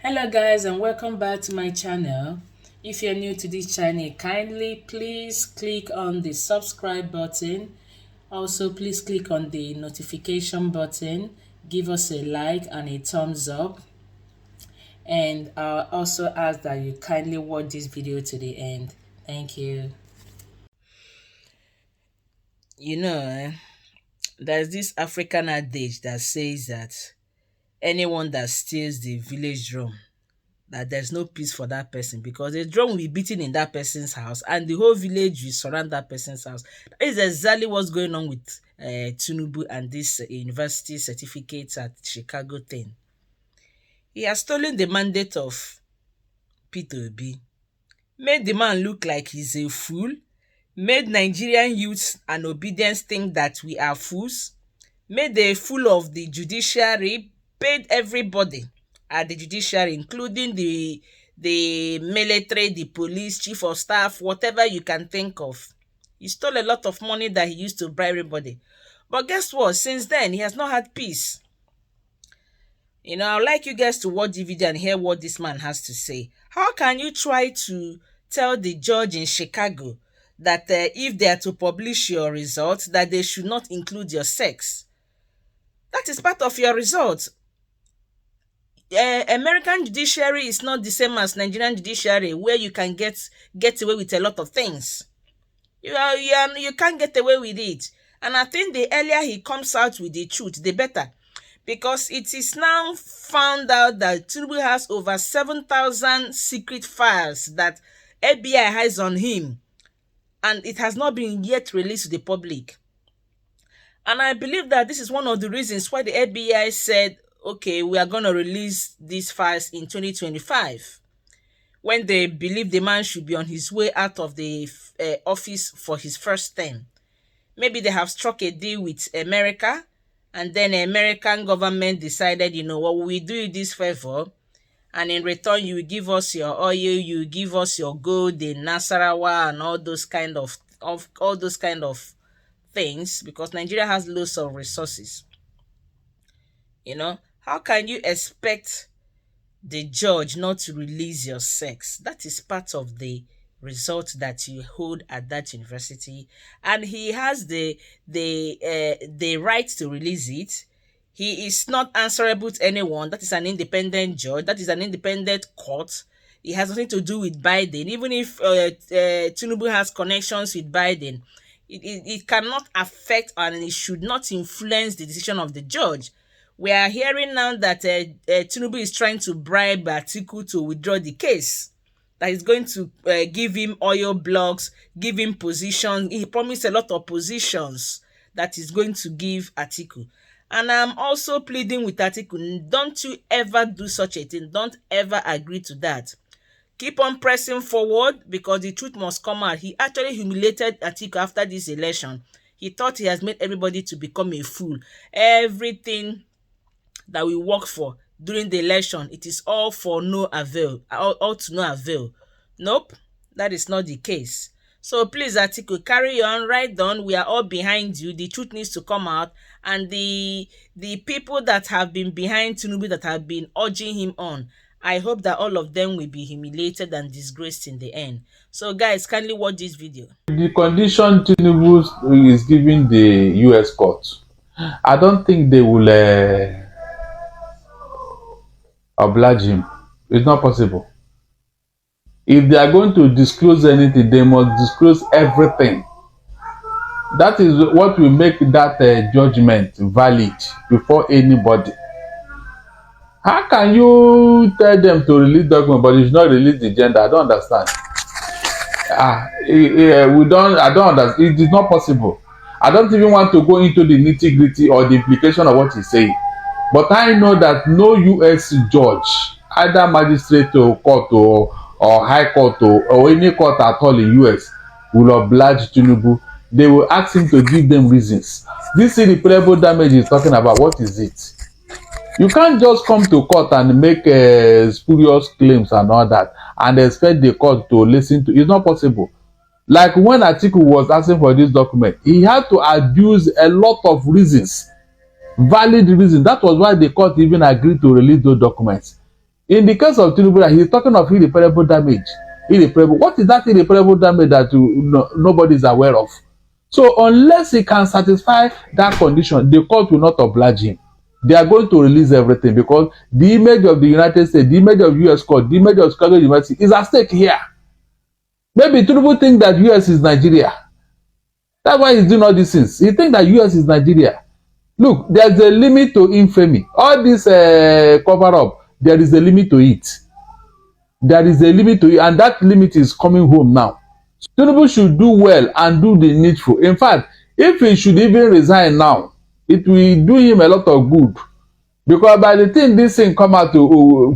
Hello guys and welcome back to my channel. If you're new to this channel, kindly please click on the subscribe button. Also please click on the notification button, give us a like and a thumbs up, and I'll also ask that you kindly watch this video to the end. Thank you. There's this African adage that says that anyone that steals the village drum, that there's no peace for that person, because the drum will be beaten in that person's house and the whole village will surround that person's house. That is exactly what's going on with Tinubu and this university certificates at Chicago thing. He has stolen the mandate of Peter Obi, made the man look like he's a fool, made Nigerian youths and obedience think that we are fools, made a fool of the judiciary, paid everybody at the judiciary, including the military, the police, chief of staff, whatever you can think of. He stole a lot of money that he used to bribe everybody. But guess what? Since then, he has not had peace. I'd like you guys to watch the video and hear what this man has to say. How can you try to tell the judge in Chicago that if they are to publish your results, that they should not include your sex? That is part of your result. American judiciary is not the same as Nigerian judiciary, where you can get away with a lot of things. You can't get away with it. And I think the earlier he comes out with the truth, the better. Because it is now found out that Tinubu has over 7,000 secret files that FBI has on him. And it has not been yet released to the public. And I believe that this is one of the reasons why the FBI said, okay, we are going to release these files in 2025, when they believe the man should be on his way out of the office for his first term. Maybe they have struck a deal with America, and then the American government decided, we do you this favor, and in return you will give us your oil, you will give us your gold in Nasarawa and all those kind of things, because Nigeria has loads of resources. How can you expect the judge not to release your sex? That is part of the result that you hold at that university, and he has the right to release it. He is not answerable to anyone. That is an independent judge. That is an independent court. It has nothing to do with Biden. Even if Tinubu has connections with Biden, it cannot affect and it should not influence the decision of the judge. We are hearing now that Tinubu is trying to bribe Atiku to withdraw the case. That is going to give him oil blocks, give him positions. He promised a lot of positions that is going to give Atiku. And I'm also pleading with Atiku, don't you ever do such a thing. Don't ever agree to that. Keep on pressing forward, because the truth must come out. He actually humiliated Atiku after this election. He thought he has made everybody to become a fool. Everything that we work for during the election, it is all for no avail, all to no avail. Nope, that is not the case. So please, Atiku, carry on, right on. We are all behind you. The truth needs to come out, and the people that have been behind Tinubu, that have been urging him on, I hope that all of them will be humiliated and disgraced in the end. So guys, kindly watch this video. The condition Tinubu is giving the US court, I don't think they will oblige him. It's not possible. If they are going to disclose anything, they must disclose everything. That is what will make that judgment valid before anybody. How can you tell them to release document but you should not release the gender? I don't understand. I don't understand. It is not possible. I don't even want to go into the nitty-gritty or the implication of what he's saying. But I know that no US judge, either magistrate or court or high court or any court at all in US, will oblige Tinubu. They will ask him to give them reasons. This irreparable damage he's talking about, what is it? You can't just come to court and make spurious claims and all that and expect the court to listen to. It's not possible. Like when Atiku was asking for this document, he had to adduce a lot of reasons, valid reasons. That was why the court even agreed to release those documents. In the case of Tinubu, he's talking of irreparable damage. Irreparable. What is that irreparable damage that nobody is aware of? So unless he can satisfy that condition, the court will not oblige him. They are going to release everything because the image of the United States, the image of US court, the image of Chicago University is at stake here. Maybe Tinubu think that US is Nigeria. That's why he's doing all these things. He think that US is Nigeria. Look, there's a limit to infamy. All this cover up, there is a limit to it. There is a limit to it, and that limit is coming home now. Tinubu should do well and do the needful. In fact, if he should even resign now, it will do him a lot of good. Because by the time this thing come out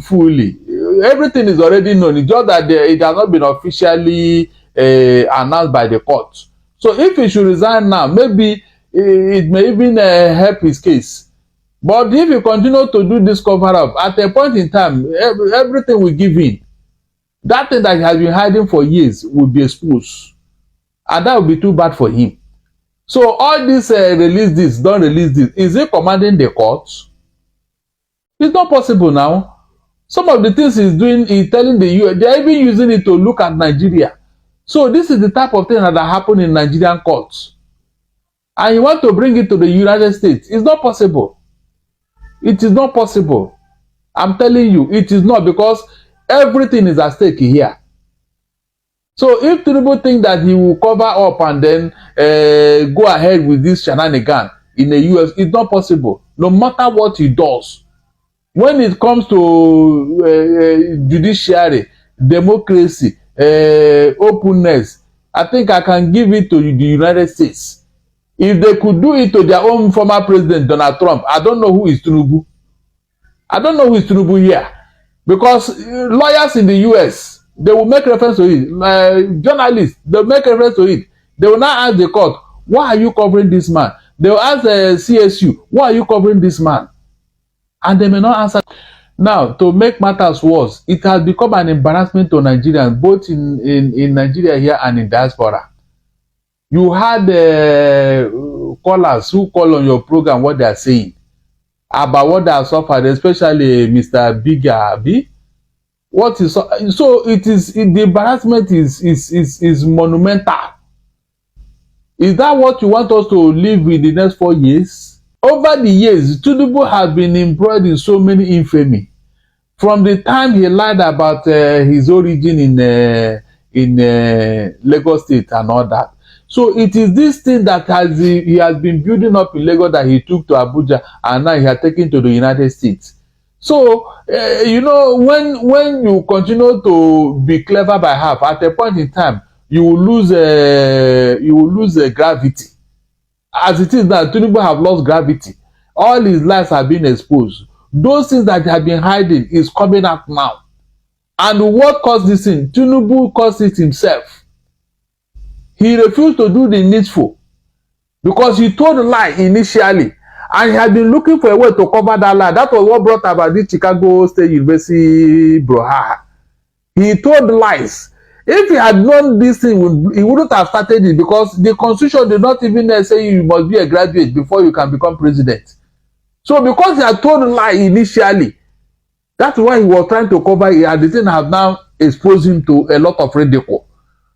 fully, everything is already known. It's just that it has not been officially announced by the court. So if he should resign now, maybe it may even help his case. But if he continue to do this cover up, at a point in time, everything will give in. That thing that he has been hiding for years will be exposed. And that will be too bad for him. So all this release this, don't release this. Is he commanding the court? It's not possible now. Some of the things he's doing, he's telling the US, they're even using it to look at Nigeria. So this is the type of thing that happen in Nigerian courts. And you want to bring it to the United States. It's not possible. It is not possible. I'm telling you, it is not, because everything is at stake here. So if Tinubu think that he will cover up and then go ahead with this shenanigan in the US, it's not possible. No matter what he does. When it comes to judiciary, democracy, openness, I think I can give it to the United States. If they could do it to their own former president, Donald Trump, I don't know who is Tinubu. I don't know who is Tinubu here. Because lawyers in the US, they will make reference to it. Journalists, they will make reference to it. They will now ask the court, why are you covering this man? They will ask the CSU, why are you covering this man? And they may not answer. Now, to make matters worse, it has become an embarrassment to Nigerians, both in Nigeria here and in diaspora. You had callers who call on your program what they are saying about what they have suffered, especially Mr. Bigabi. What is so? It is the embarrassment is monumental. Is that what you want us to live with the next 4 years? Over the years, Tinubu has been embroiled in so many infamy. From the time he lied about his origin in Lagos State and all that. So it is this thing that he has been building up in Lagos that he took to Abuja, and now he has taken to the United States. So you know, when you continue to be clever by half, at a point in time, you will lose gravity. As it is now, Tinubu have lost gravity. All his lies have been exposed. Those things that he have been hiding is coming out now. And what caused this thing? Tinubu caused it himself. He refused to do the needful because he told a lie initially, and he had been looking for a way to cover that lie. That was what brought about the Chicago State University brouhaha. He told lies. If he had known this thing, he wouldn't have started it, because the constitution did not even say you must be a graduate before you can become president. So because he had told a lie initially, that's why he was trying to cover it, and the thing have now exposed him to a lot of ridicule.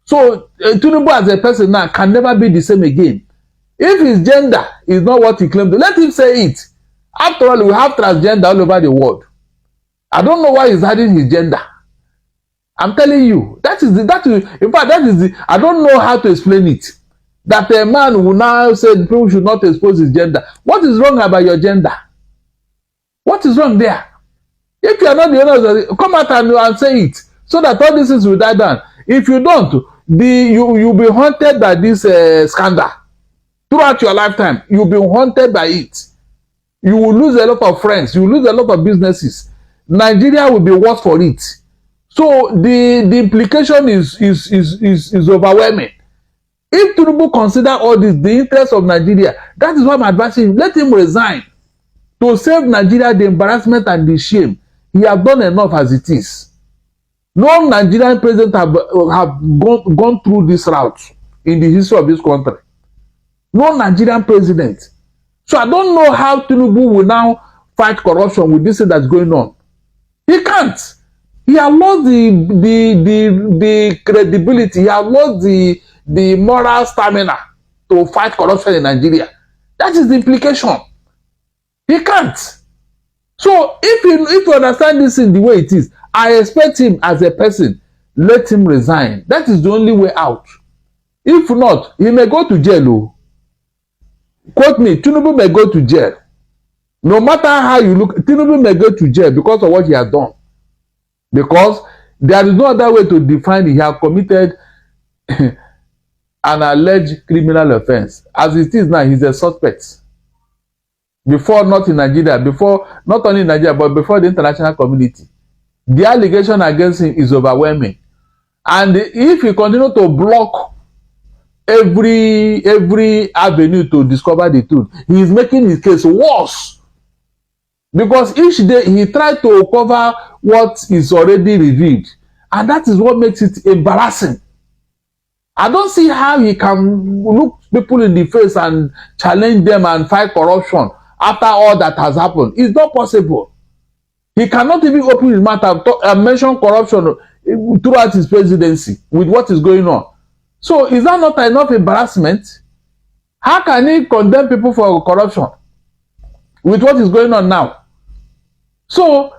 So Tinubu as a person now can never be the same again. If his gender is not what he claimed, let him say it. After all, we have transgender all over the world. I don't know why he's hiding his gender. I'm telling you, in fact, that is the, I don't know how to explain it. That a man will now say people should not expose his gender. What is wrong about your gender? What is wrong there? If you are not the owner, come out and say it, so that all these things will die down. If you don't, you'll be haunted by this scandal. Throughout your lifetime, you'll be haunted by it. You will lose a lot of friends. You will lose a lot of businesses. Nigeria will be worse for it. So the implication is overwhelming. If Tinubu consider all this, the interest of Nigeria, that is why I'm advising him, let him resign. To save Nigeria the embarrassment and the shame. He has done enough as it is. No Nigerian president have gone through this route in the history of this country. No Nigerian president. So I don't know how Tinubu will now fight corruption with this thing that's going on. He can't can't. He has lost the credibility. He has lost the moral stamina to fight corruption in Nigeria. That is the implication. He can't. So if you understand this in the way it is, I expect him as a person, let him resign. That is the only way out. If not, he may go to jail. Oh. Quote me, Tinubu may go to jail. No matter how you look, Tinubu may go to jail because of what he has done. Because there is no other way to define it. He has committed an alleged criminal offense. As it is now, he's a suspect. Before, not in Nigeria, before, not only in Nigeria, but before the international community. The allegation against him is overwhelming. And if he continue to block every avenue to discover the truth, he is making his case worse. Because each day he tried to cover what is already revealed. And that is what makes it embarrassing. I don't see how he can look people in the face and challenge them and fight corruption after all that has happened. It's not possible. He cannot even open his mouth and mention corruption throughout his presidency with what is going on. So is that not enough embarrassment? How can he condemn people for corruption with what is going on now? So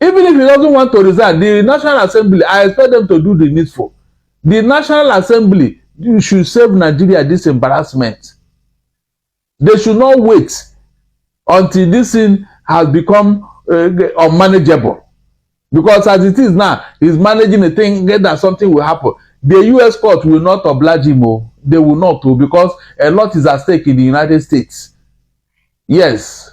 even if he doesn't want to resign, the National Assembly, I expect them to do the needful. The National Assembly should save Nigeria this embarrassment. They should not wait until this thing has become unmanageable. Because as it is now, he's managing a thing that something will happen. The US court will not oblige him. They will not, because a lot is at stake in the United States. Yes.